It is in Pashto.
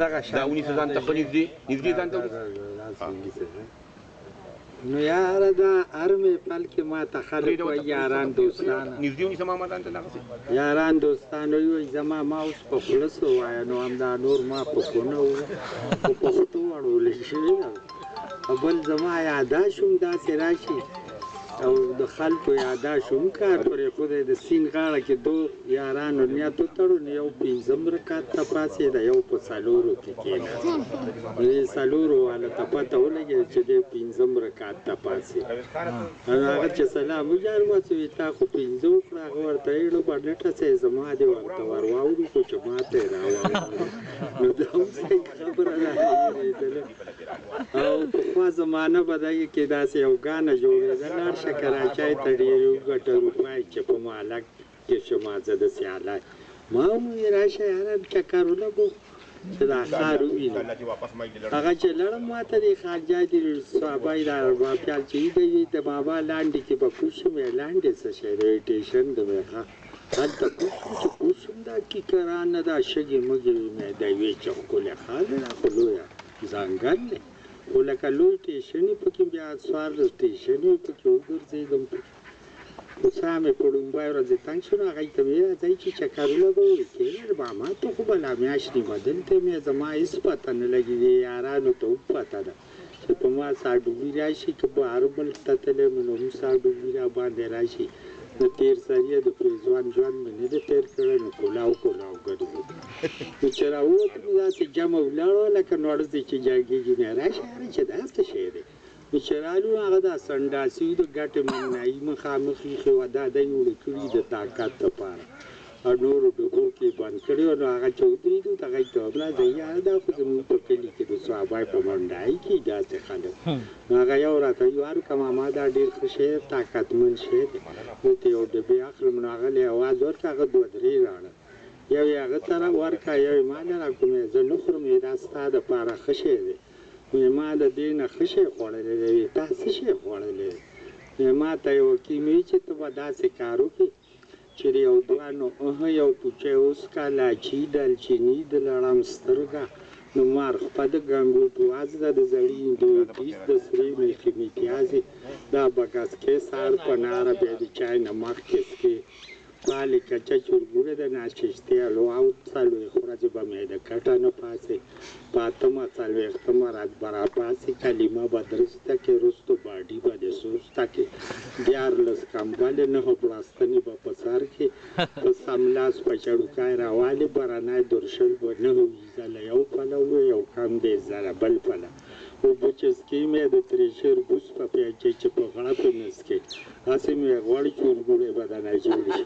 دا ونیسه ځان ته ښه نږدې ځان ته نو یاره دا هر محفل کې ما ته خلک وایي یاران دوستان نږدې ونیسه ماما ځان ته دغسې یاران دوستان وایي زما ما اوس په خوله څه ووایه نو همدا نور ما په کونه ووایه په پښتو اړولی شوي ده او بل زما یاداشت هم داسې راشي او د خلکو یاداشت هم کار پرېښودی د سیند غاړه کې دو یارانو نیت وتړو نو یو پنځم رکعت ته پاڅېده یو په څلورو کې کېناست نو دې څلورو والا ته پته ولګېده چې دی پنځم رکعت ته پاڅېد نو هغه چې سلام وجار واچوي وایي تا خو پنځه وکړه هغه ورته ویې ډوبه ډټه صی زما دې ورته ور واورو خو چې ما ته یې راواورو نو دا هم صحیح خبره ده هېرېدله او پخوا زمانه به دغې کې داسې یو ګانه جوړېده لاړ شه کراچۍ ته ډېرې وګټه روپۍ چې په مالک کې شما زه داسې حالات ما هم وویل راشه یاره چکر ولګو چې دا ښار ووینو هغه چې لړم ما ته دې خارجه دې صحابه د اربابیال چې وي د بابا لاندې کې به کوز شم لاندې څه شی دی ټیشن د مې ښه هلته کوز شو چې کوز شم دا کیکرانه دا شګې مګې مې د یوې چې ښکلې ښار دی دا خو لویه ځنګل دی خو لکه لوی ټیشن یې پکې بیا څوارلس ټیشن یې پکې وګرځېدم خو څه مې په لومبۍ ورځې تنګ شو نو هغوی ته مې راځئ چې چکرونه به وکړي ماما ته خو بلا میاشت نیمه دلته مې زما هېڅ پته نه لګېږي یارانو ته هم پته ده چې په ما ساډوبي راشي که بهر ملک ته تللی یم نو هم ساډوبي را باندې راشي نو تېر سر یې د پرېځوان ژوند مې نه دی تېر کړی نو کولاو ګرځو نو چې راووتلو داسې جمع ولاړو لکه نوړځې چې جګېږي مې راشه یاره چې دا څه شی دی نو چې رالو هغه دا سنډاسي د ګټې ممنایي مخامخ ایښې وه دا دی وړه کړي د طاقت دپاره او نورو ډوبو کې بند کړي وو نو هغه چې ودرېدو ته هغوی ته وبله دی یاره دا خو زموږ په کلي کې د صحابه په منډایي کې داسې خلک نو هغه یو راته وایي وارکه ماما دا ډېر ښه شی دی طاقتمند شی دی دلته یو ډبې اخلم نو هغه له اواز ورکړه هغه دوه درې راړه یو یې هغه ته ورکړه یو یې ما نه راکړم زه نه خورم دا ستا دپاره ښه شی دی وایي ما د دې نه ښه شی خوړلی دی تا څه شی خوړلی دی ما ته یې وکیم وایي چې ته به داسې کار وکړې چې د یو دوه نو یو پوچی وڅکه لاچي دالچیني د لړم سترګه نو مارخپه د ګنګوټ وازده د زړي هندوتیس د سرې میخي میتیازې دا بګسکې سار په ناره بیا د چای نه مخکې څکې پالې کچه چورګوړې د ناششتې الواو څلوېښت ورځې به مې د کټه نه پاسې په اتمه څلوېښتمه راز به راپاسې کلمه به درسته کې رستو باډي به د سوسته کې دیارلس کمبلې نهه بړستنې به په سر کې په سملاس په چړوکای راوالې بهرنی درشل به نهه ویزله یو پله و یو کم دې زره بل پله اوبه چې څکې مې د ترېشر بوس په پیاچې چې په غړپ یې نه څکې هسې مې غوړ چورګوړې به د نه جوړې شي